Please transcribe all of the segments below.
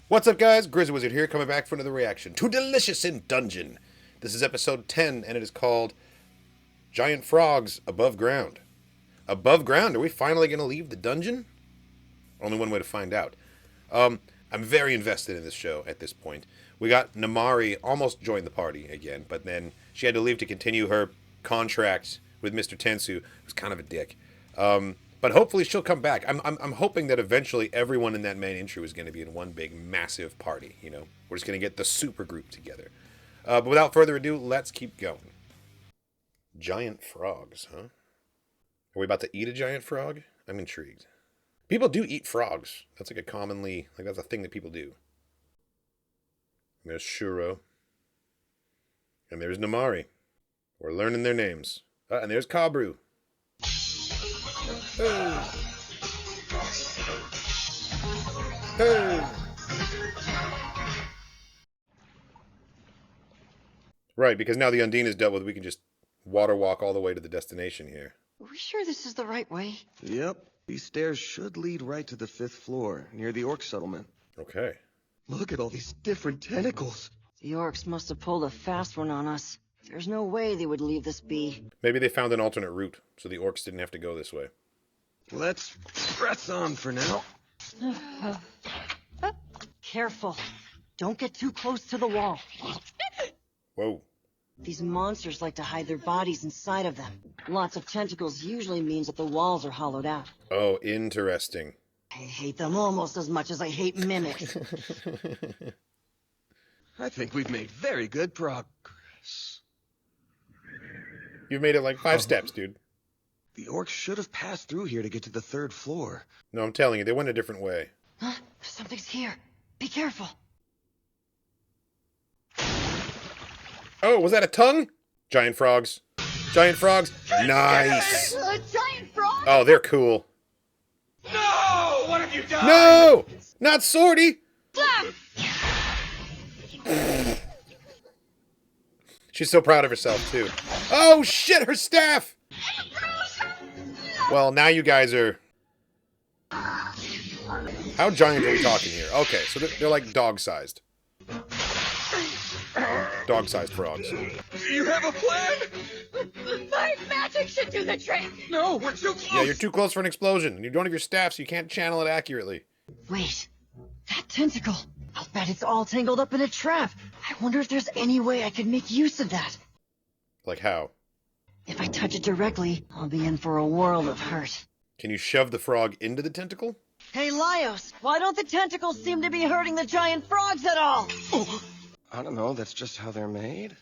What's up, guys? Grizz Wizard here, coming back for another reaction to Delicious in Dungeon. This is episode 10, and it is called Giant Frogs Above Ground. Above ground? Are we finally going to leave the dungeon? Only one way to find out. I'm very invested in this show at this point. We got Namari almost joined the party again, but then she had to leave to continue her contract with Mr. Tensu, who's kind of a dick. But hopefully she'll come back. I'm hoping that eventually everyone in that main intro is going to be in one big, massive party, you know? We're just going to get the super group together. But without further ado, let's keep going. Giant frogs, huh? Are we about to eat a giant frog? I'm intrigued. People do eat frogs. That's like a commonly, that's a thing that people do. There's Shuro. And there's Namari. We're learning their names. And there's Kabru. Hey. Hey. Right, because now the Undine is dealt with, we can just water walk all the way to the destination here. Are we sure this is the right way? Yep. These stairs should lead right to the 5th floor, near the orc settlement. Okay. Look at all these different tentacles. The orcs must have pulled a fast one on us. There's no way they would leave this be. Maybe they found an alternate route, so the orcs didn't have to go this way. Let's press on for now. Careful. Don't get too close to the wall. Whoa. These monsters like to hide their bodies inside of them. Lots of tentacles usually means that the walls are hollowed out. Oh, interesting. I hate them almost as much as I hate mimics. I think we've made very good progress. You've made it like 5 steps, dude. The orcs should have passed through here to get to the 3rd floor. No, I'm telling you, they went a different way. Huh? Something's here. Be careful. Oh, was that a tongue? Giant frogs. Giant frogs. Nice. A giant frog? Oh, they're cool. No! What have you done? No! Not Swordy! She's so proud of herself, too. Oh, shit, her staff! Well, now you guys are... How giant are we talking here? Okay, so they're like dog-sized. Dog-sized frogs. You have a plan? My magic should do the trick! No, we're too close. Yeah, you're too close for an explosion, and you don't have your staff, so you can't channel it accurately. Wait. That tentacle. I'll bet it's all tangled up in a trap. I wonder if there's any way I could make use of that. Like how? If I touch it directly, I'll be in for a world of hurt. Can you shove the frog into the tentacle? Hey, Laios, why don't the tentacles seem to be hurting the giant frogs at all? I don't know, that's just how they're made.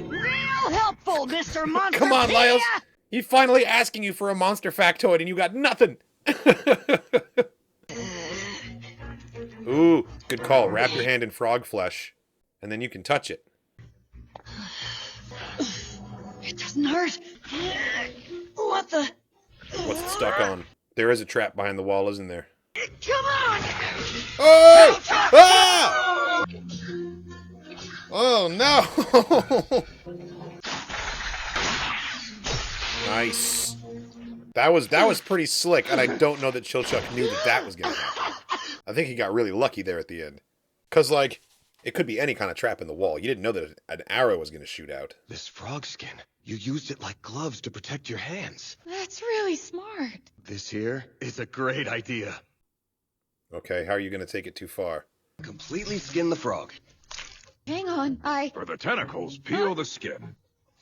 Real helpful, Mr. Monster. Come on, Laios! He's finally asking you for a monster factoid, and you got nothing! Ooh, good call. Wrap your hand in frog flesh, and then you can touch it. It doesn't hurt. What the? What's it stuck on? There is a trap behind the wall, isn't there? Come on! Oh! Ah! Oh, no! Nice. That was pretty slick, and I don't know that Chilchuck knew that was going to happen. I think he got really lucky there at the end. Because, like, it could be any kind of trap in the wall. You didn't know that an arrow was going to shoot out. This frog skin, you used it like gloves to protect your hands. That's really smart. This here is a great idea. Okay, how are you going to take it too far? Completely skin the frog. Hang on, For the tentacles, peel the skin.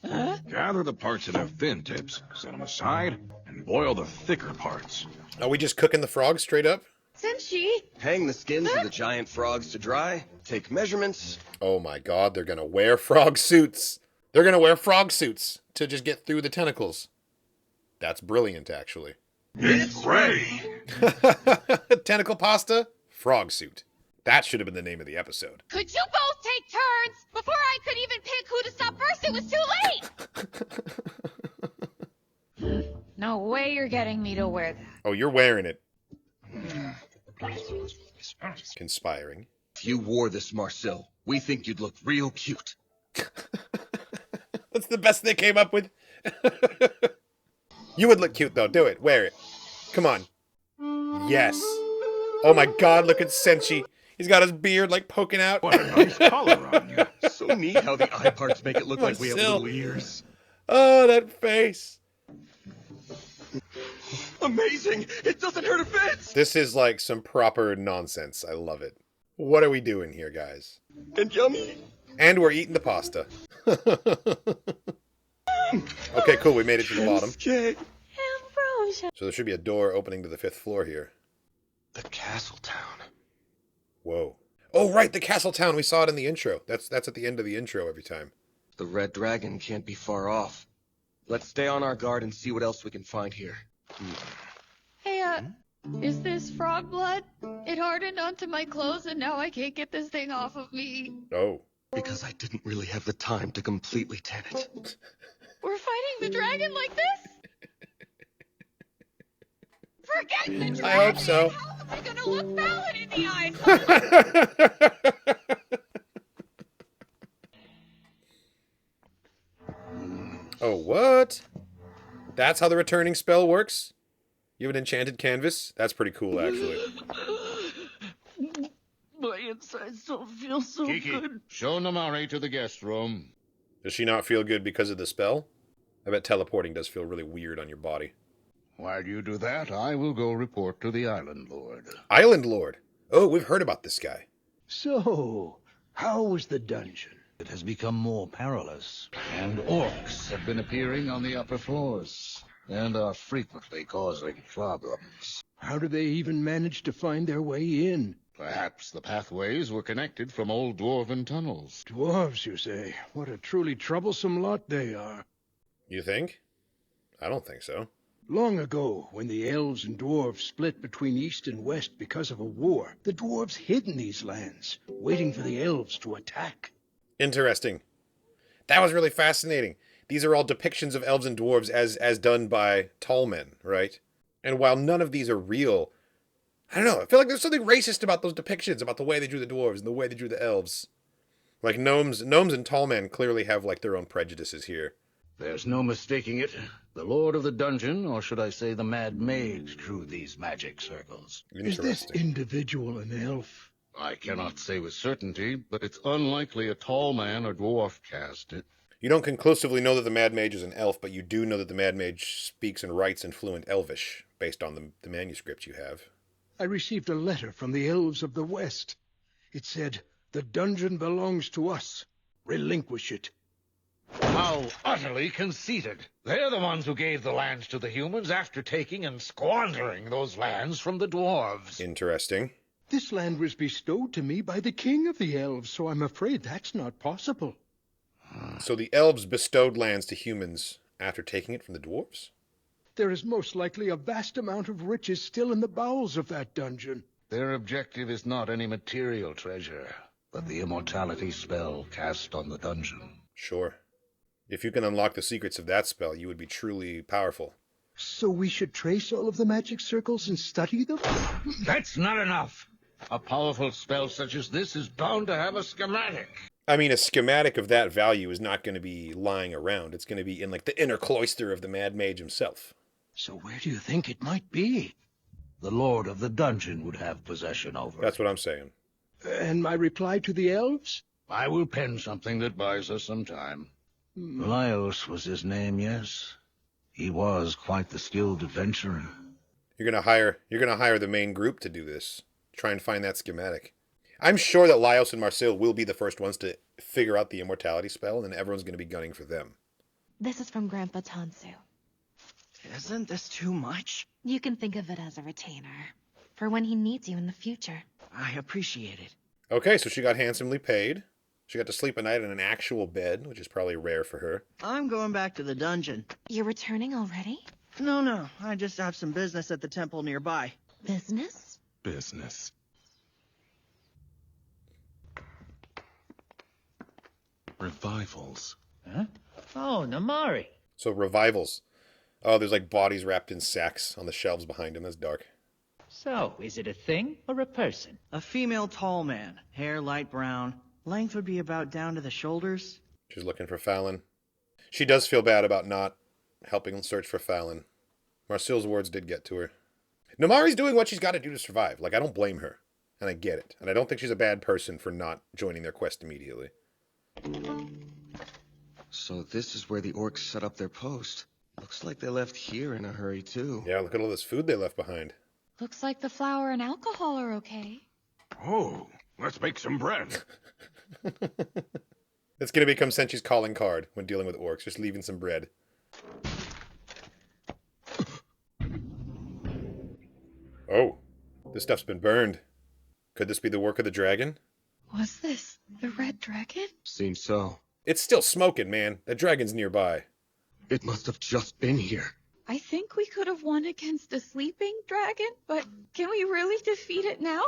Gather the parts that have thin tips, set them aside, and boil the thicker parts. Are we just cooking the frog straight up? Senshi! Hang the skins of the giant frogs to dry, take measurements. Oh my god, they're going to wear frog suits. They're going to wear frog suits to just get through the tentacles. That's brilliant, actually. It's ready! Tentacle pasta, frog suit. That should have been the name of the episode. Could you both take turns? Before I could even pick who to stop first, it was too late! No way you're getting me to wear that. Oh, you're wearing it. Conspiring. If you wore this, Marcel, we think you'd look real cute. That's the best they came up with. You would look cute, though. Do it. Wear it. Come on. Yes. Oh my god, look at Senshi. He's got his beard like poking out. What a nice collar on you. So neat how the eye parts make it look like we have Still. little ears. Oh, that face. Amazing! It doesn't hurt a bit! This is like some proper nonsense. I love it. What are we doing here, guys? And yummy! And we're eating the pasta. Okay, cool. We made it to the bottom. Okay. Ambrosia. So there should be a door opening to the 5th floor here. The castle town. Whoa. Oh, right, the castle town. We saw it in the intro. That's at the end of the intro every time. The red dragon can't be far off. Let's stay on our guard and see what else we can find here. Hey, is this frog blood? It hardened onto my clothes and now I can't get this thing off of me. Oh. Because I didn't really have the time to completely tan it. We're fighting the dragon like this? Forget the dragon! I hope so. How am I gonna look Fallon in the eyes? Oh, what? That's how the returning spell works? You have an enchanted canvas? That's pretty cool, actually. My insides don't feel so Kiki, good. show Namari to the guest room. Does she not feel good because of the spell? I bet teleporting does feel really weird on your body. While you do that, I will go report to the Island Lord. Island Lord. Oh, we've heard about this guy. So, how was the dungeon? It has become more perilous. And orcs have been appearing on the upper floors, and are frequently causing problems. How do they even manage to find their way in? Perhaps the pathways were connected from old dwarven tunnels. Dwarves, you say? What a truly troublesome lot they are. You think? I don't think so. Long ago, when the elves and dwarves split between east and west because of a war, the dwarves hid in these lands, waiting for the elves to attack. Interesting. That was really fascinating. These are all depictions of elves and dwarves as done by tall men, right? And while none of these are real, I don't know, I feel like there's something racist about those depictions, about the way they drew the dwarves and the way they drew the elves. Like gnomes and tall men clearly have like their own prejudices here. There's no mistaking it. The Lord of the Dungeon, or should I say the Mad Mage, drew these magic circles. Is this individual an elf? I cannot say with certainty, but it's unlikely a tall man or dwarf cast it. You don't conclusively know that the Mad Mage is an elf, but you do know that the Mad Mage speaks and writes in fluent Elvish, based on the manuscript you have. I received a letter from the elves of the west. It said, "The dungeon belongs to us. Relinquish it." How utterly conceited. They're the ones who gave the lands to the humans after taking and squandering those lands from the dwarves. Interesting. This land was bestowed to me by the king of the elves, so I'm afraid that's not possible. So the elves bestowed lands to humans after taking it from the dwarves? There is most likely a vast amount of riches still in the bowels of that dungeon. Their objective is not any material treasure, but the immortality spell cast on the dungeon. Sure. If you can unlock the secrets of that spell, you would be truly powerful. So we should trace all of the magic circles and study them? That's not enough. A powerful spell such as this is bound to have a schematic. I mean, a schematic of that value is not going to be lying around. It's going to be in like the inner cloister of the Mad Mage himself. So where do you think it might be? The Lord of the Dungeon would have possession over That's it. what I'm saying. And my reply to the elves? I will pen something that buys us some time. Laios was his name, yes. He was quite the skilled adventurer. You're gonna hire the main group to do this. Try and find that schematic. I'm sure that Laios and Marcel will be the first ones to figure out the immortality spell, and then everyone's gonna be gunning for them. This is from Grandpa Tansu. Isn't this too much? You can think of it as a retainer, for when he needs you in the future. I appreciate it. Okay, so she got handsomely paid. She got to sleep at night in an actual bed, which is probably rare for her. I'm going back to the dungeon. You're returning already? No, I just have some business at the temple nearby. Business? Business. Revivals. Huh? Oh, Namari. So revivals. Oh, there's like bodies wrapped in sacks on the shelves behind him. That's dark. So, is it a thing or a person? A female tall man, hair light brown. Length would be about down to the shoulders. She's looking for Fallon. She does feel bad about not helping search for Fallon. Marcel's words did get to her. Namari's doing what she's got to do to survive. Like, I don't blame her. and I get it. And I don't think she's a bad person for not joining their quest immediately. So this is where the orcs set up their post. Looks like they left here in a hurry, too. Yeah, look at all this food they left behind. Looks like the flour and alcohol are okay. Oh, let's make some bread. It's going to become Senchi's calling card when dealing with orcs, just leaving some bread. Oh, this stuff's been burned. Could this be the work of the dragon? Was this the red dragon? Seems so. It's still smoking, man. The dragon's nearby. It must have just been here. I think we could have won against a sleeping dragon, but can we really defeat it now?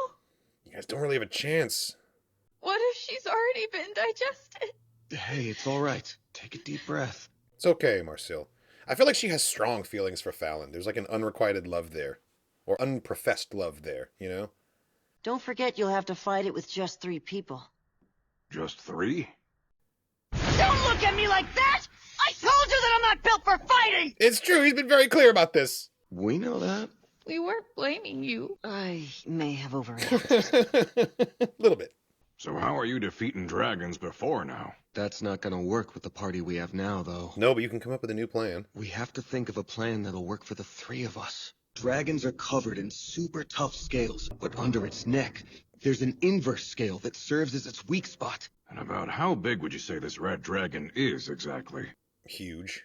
You guys don't really have a chance. What if she's already been digested? Hey, it's all right. Take a deep breath. It's okay, Marcel. I feel like she has strong feelings for Fallon. There's like an unrequited love there. Or unprofessed love there, you know? Don't forget you'll have to fight it with just 3 people. Just 3? Don't look at me like that! I told you that I'm not built for fighting! It's true, he's been very clear about this. We know that. We weren't blaming you. I may have overreacted. A little bit. So how are you defeating dragons before now? That's not gonna work with the party we have now, though. No, but you can come up with a new plan. We have to think of a plan that'll work for the 3 of us. Dragons are covered in super tough scales, but under its neck, there's an inverse scale that serves as its weak spot. And about how big would you say this red dragon is exactly? Huge.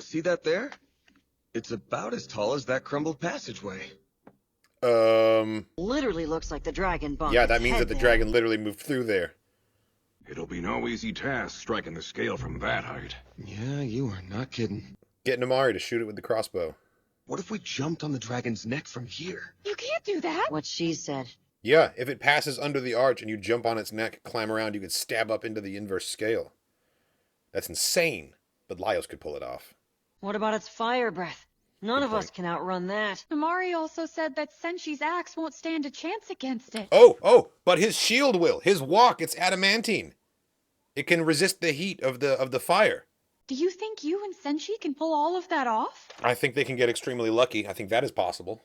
See that there? It's about as tall as that crumbled passageway. Literally looks like the dragon bonked Yeah, its that means head that the there. dragon literally moved through there. It'll be no easy task striking the scale from that height. Yeah, you are not kidding. Get Namari to shoot it with the crossbow. What if we jumped on the dragon's neck from here? You can't do that. What she said. Yeah, if it passes under the arch and you jump on its neck, climb around, you could stab up into the inverse scale. That's insane, but Laios could pull it off. What about its fire breath? None Good of us point. can outrun that. Amari also said that Senchi's axe won't stand a chance against it. Oh, but his shield will. His walk, it's adamantine. It can resist the heat of the fire. Do you think you and Senchi can pull all of that off? I think they can get extremely lucky. I think that is possible.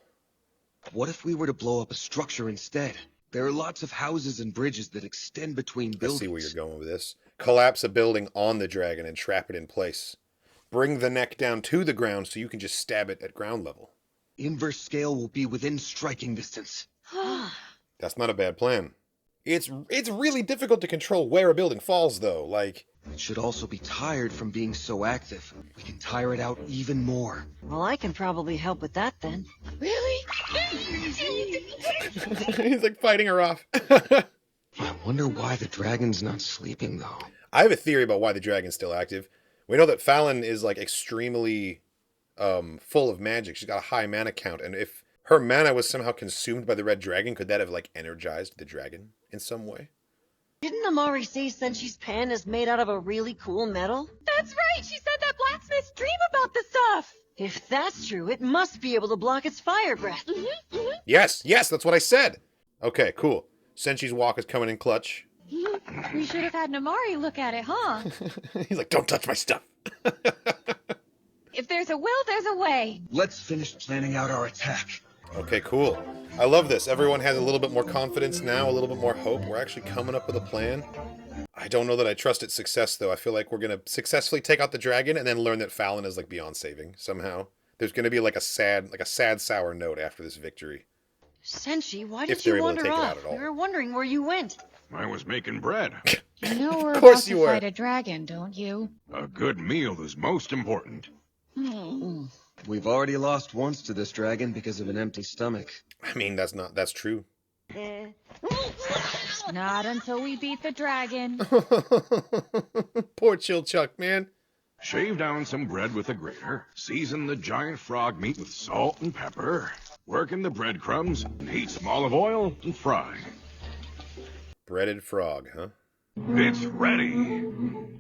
What if we were to blow up a structure instead? There are lots of houses and bridges that extend between I buildings. see where you're going with this. Collapse a building on the dragon and trap it in place. Bring the neck down to the ground so you can just stab it at ground level. Inverse scale will be within striking distance. That's not a bad plan. It's really difficult to control where a building falls, though. Like, It should also be tired from being so active. We can tire it out even more. Well, I can probably help with that then. Really? he's like fighting her off. I wonder why the dragon's not sleeping, though. I have a theory about why the dragon's still active. We know that Fallon is like extremely full of magic. She's got a high mana count, and if her mana was somehow consumed by the red dragon, could that have like energized the dragon in some way? Didn't Amari say Senchi's pan is made out of a really cool metal? That's right. She said that blacksmiths dream about the stuff. If that's true, it must be able to block its fire breath. Yes, that's what I said. Okay, cool. Senchi's walk is coming in clutch. We should have had Namari look at it, huh? He's like, don't touch my stuff. If there's a will, there's a way. Let's finish planning out our attack. Okay, cool. I love this. Everyone has a little bit more confidence now, a little bit more hope. We're actually coming up with a plan. I don't know that I trust its success, though. I feel like we're going to successfully take out the dragon and then learn that Fallon is like beyond saving somehow. There's going to be like a sad, sour note after this victory. Senchi, why If did they're you able to wander take it out off? at all. We were wondering where you went. I was making bread. You know we're Of course about you to were. fight a dragon, don't you? A good meal is most important. We've already lost once to this dragon because of an empty stomach. I mean, that's true. Not until we beat the dragon. Poor Chill Chuck, man. Shave down some bread with a grater. Season the giant frog meat with salt and pepper. Work in the breadcrumbs and heat some olive oil and fry. Breaded frog, huh? It's ready.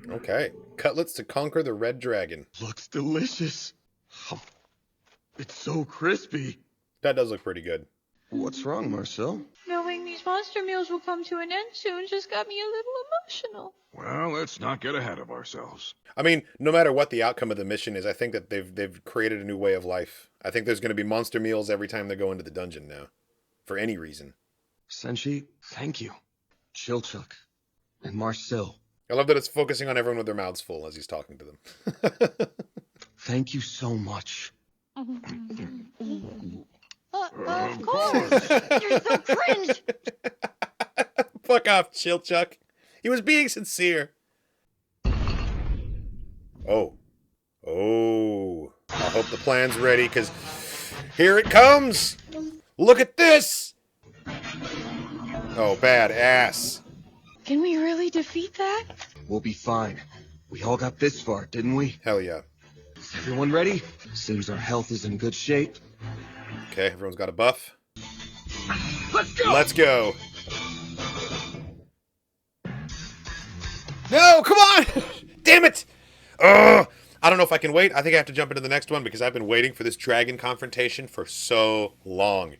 Okay. Cutlets to conquer the red dragon. Looks delicious. It's so crispy. That does look pretty good. What's wrong, Marcel? Knowing these monster meals will come to an end soon just got me a little emotional. Well, let's not get ahead of ourselves. I mean, no matter what the outcome of the mission is, I think that they've created a new way of life. I think there's going to be monster meals every time they go into the dungeon now. For any reason. Senshi, thank you. Chilchuk. And Marcel. I love that it's focusing on everyone with their mouths full as he's talking to them. Thank you so much. Of course. You're so cringe! Fuck off, Chilchuk. He was being sincere. Oh. Oh. I hope the plan's ready, because here it comes! Look at this! Oh, badass. Can we really defeat that? We'll be fine. We all got this far, didn't we? Hell yeah. Is everyone ready? Seems our health is in good shape. Okay, everyone's got a buff. Let's go! Let's go. No, come on! Damn it! Ugh! I don't know if I can wait. I think I have to jump into the next one because I've been waiting for this dragon confrontation for so long.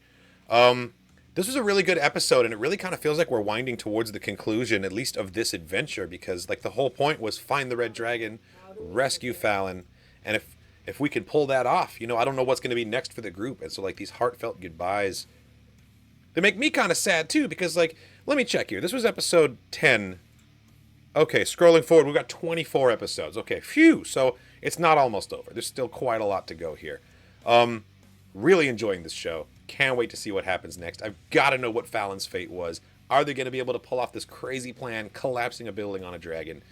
This was a really good episode, and it really kind of feels like we're winding towards the conclusion, at least of this adventure, because like the whole point was find the red dragon, rescue Fallon, and if we could pull that off, you know, I don't know what's going to be next for the group. And so like these heartfelt goodbyes, they make me kind of sad too, because like, let me check here. This was episode 10. Okay, scrolling forward, we've got 24 episodes. Okay, phew. So it's not almost over. There's still quite a lot to go here. Really enjoying this show. Can't wait to see what happens next. I've got to know what Fallon's fate was. Are they going to be able to pull off this crazy plan, collapsing a building on a dragon?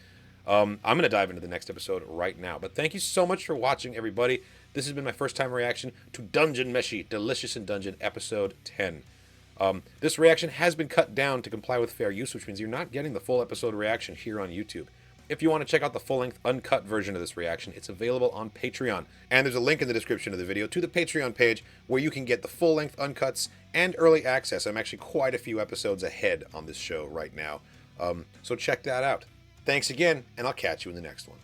I'm going to dive into the next episode right now. But thank you so much for watching, everybody. This has been my first time reaction to Dungeon Meshi, Delicious in Dungeon, episode 10. This reaction has been cut down to comply with fair use, which means you're not getting the full episode reaction here on YouTube. If you want to check out the full-length, uncut version of this reaction, it's available on Patreon. And there's a link in the description of the video to the Patreon page where you can get the full-length uncuts and early access. I'm actually quite a few episodes ahead on this show right now. So check that out. Thanks again, and I'll catch you in the next one.